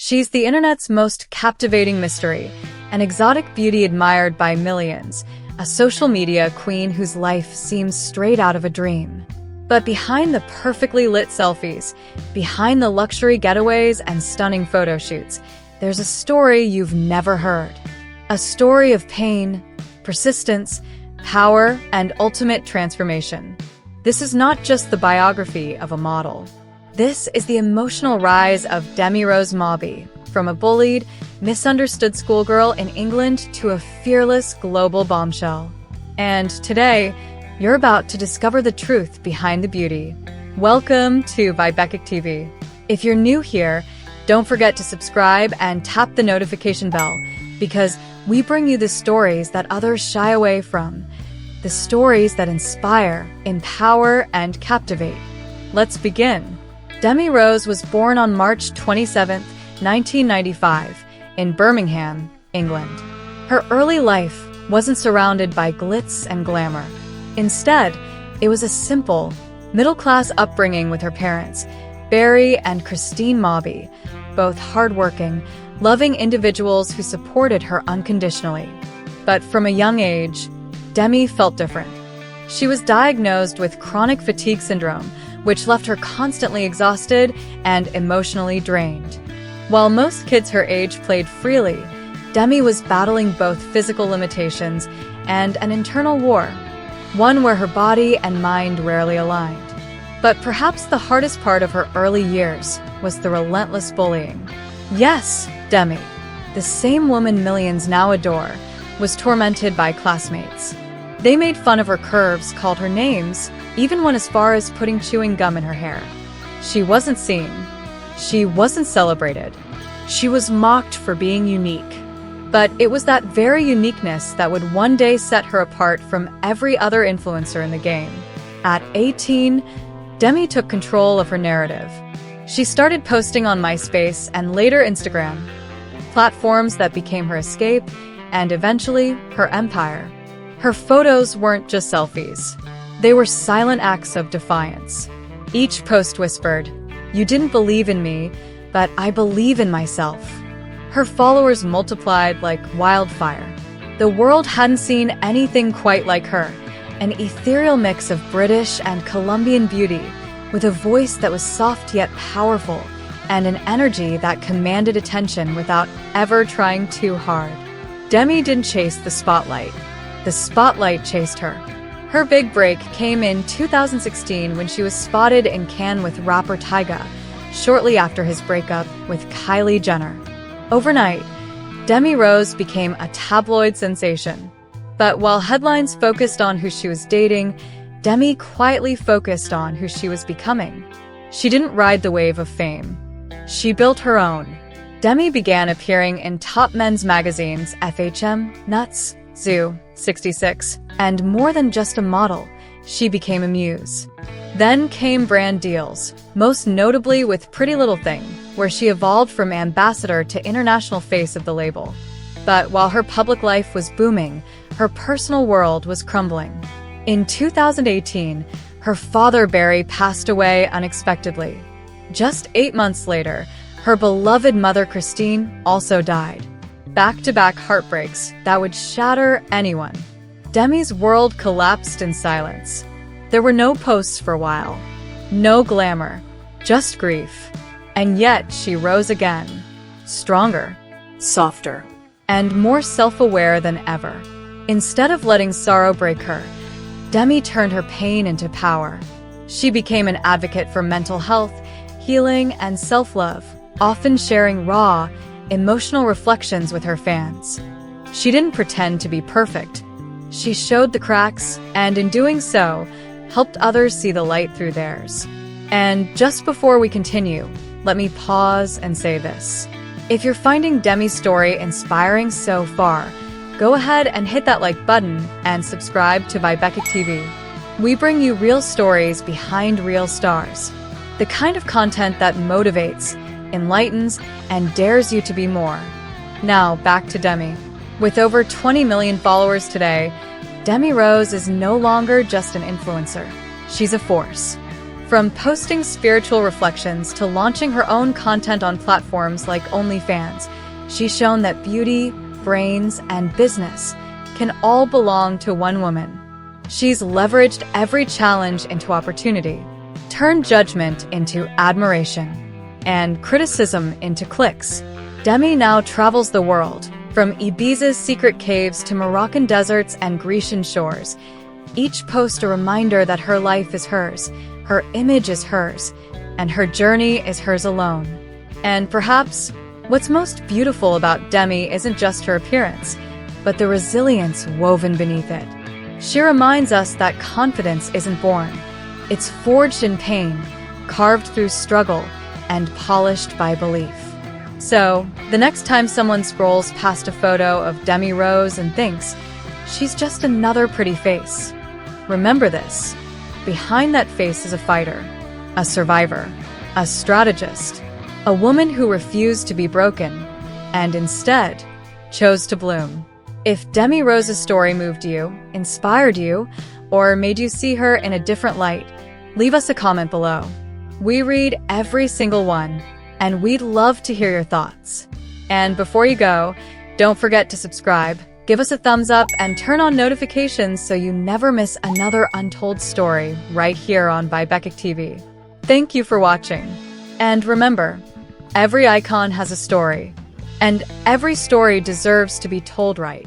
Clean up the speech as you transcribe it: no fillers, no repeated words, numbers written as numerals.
She's the internet's most captivating mystery, an exotic beauty admired by millions, a social media queen whose life seems straight out of a dream. But behind the perfectly lit selfies, behind the luxury getaways and stunning photo shoots, there's a story you've never heard. A story of pain, persistence, power, and ultimate transformation. This is not just the biography of a model. This is the emotional rise of Demi Rose, from a bullied, misunderstood schoolgirl in England to a fearless global bombshell. And today, you're about to discover the truth behind the beauty. Welcome to VibechicTV. If you're new here, don't forget to subscribe and tap the notification bell, because we bring you the stories that others shy away from. The stories that inspire, empower, and captivate. Let's begin. Demi Rose was born on March 27, 1995, in Birmingham, England. Her early life wasn't surrounded by glitz and glamour. Instead, it was a simple, middle-class upbringing with her parents, Barry and Christine Mobby, both hardworking, loving individuals who supported her unconditionally. But from a young age, Demi felt different. She was diagnosed with chronic fatigue syndrome, which left her constantly exhausted and emotionally drained. While most kids her age played freely, Demi was battling both physical limitations and an internal war, one where her body and mind rarely aligned. But perhaps the hardest part of her early years was the relentless bullying. Yes, Demi, the same woman millions now adore, was tormented by classmates. They made fun of her curves, called her names, even went as far as putting chewing gum in her hair. She wasn't seen. She wasn't celebrated. She was mocked for being unique. But it was that very uniqueness that would one day set her apart from every other influencer in the game. At 18, Demi took control of her narrative. She started posting on MySpace and later Instagram, platforms that became her escape and eventually her empire. Her photos weren't just selfies. They were silent acts of defiance. Each post whispered, "You didn't believe in me, but I believe in myself." Her followers multiplied like wildfire. The world hadn't seen anything quite like her, an ethereal mix of British and Colombian beauty, with a voice that was soft yet powerful, and an energy that commanded attention without ever trying too hard. Demi didn't chase the spotlight. The spotlight chased her. Her big break came in 2016 when she was spotted in Cannes with rapper Tyga, shortly after his breakup with Kylie Jenner. Overnight, Demi Rose became a tabloid sensation. But while headlines focused on who she was dating, Demi quietly focused on who she was becoming. She didn't ride the wave of fame. She built her own. Demi began appearing in top men's magazines FHM, Nuts, Zoo, 66, and more than just a model, she became a muse. Then came brand deals, most notably with Pretty Little Thing, where she evolved from ambassador to international face of the label. But while her public life was booming, her personal world was crumbling. In 2018, her father Barry passed away unexpectedly. Just 8 months later, her beloved mother Christine also died. Back-to-back heartbreaks that would shatter anyone. Demi's world collapsed in silence. There were no posts for a while. No glamour. Just grief. And yet she rose again. Stronger. Softer. And more self-aware than ever. Instead of letting sorrow break her, Demi turned her pain into power. She became an advocate for mental health, healing, and self-love, often sharing raw, emotional reflections with her fans. She didn't pretend to be perfect. She showed the cracks, and in doing so, helped others see the light through theirs. And just before we continue, let me pause and say this. If you're finding Demi's story inspiring so far, go ahead and hit that like button and subscribe to VibechicTV. We bring you real stories behind real stars. The kind of content that motivates, enlightens, and dares you to be more. Now, back to Demi. With over 20 million followers today, Demi Rose is no longer just an influencer. She's a force. From posting spiritual reflections to launching her own content on platforms like OnlyFans, she's shown that beauty, brains, and business can all belong to one woman. She's leveraged every challenge into opportunity, turned judgment into admiration, and criticism into clicks. Demi now travels the world, from Ibiza's secret caves to Moroccan deserts and Grecian shores. Each post a reminder that her life is hers, her image is hers, and her journey is hers alone. And perhaps what's most beautiful about Demi isn't just her appearance, but the resilience woven beneath it. She reminds us that confidence isn't born. It's forged in pain, carved through struggle, and polished by belief. So, the next time someone scrolls past a photo of Demi Rose and thinks, she's just another pretty face, remember this. Behind that face is a fighter, a survivor, a strategist, a woman who refused to be broken, and instead chose to bloom. If Demi Rose's story moved you, inspired you, or made you see her in a different light, leave us a comment below. We read every single one, and we'd love to hear your thoughts. And before you go, don't forget to subscribe, give us a thumbs up, and turn on notifications so you never miss another untold story right here on VibechicTV. Thank you for watching. And remember, every icon has a story, and every story deserves to be told right.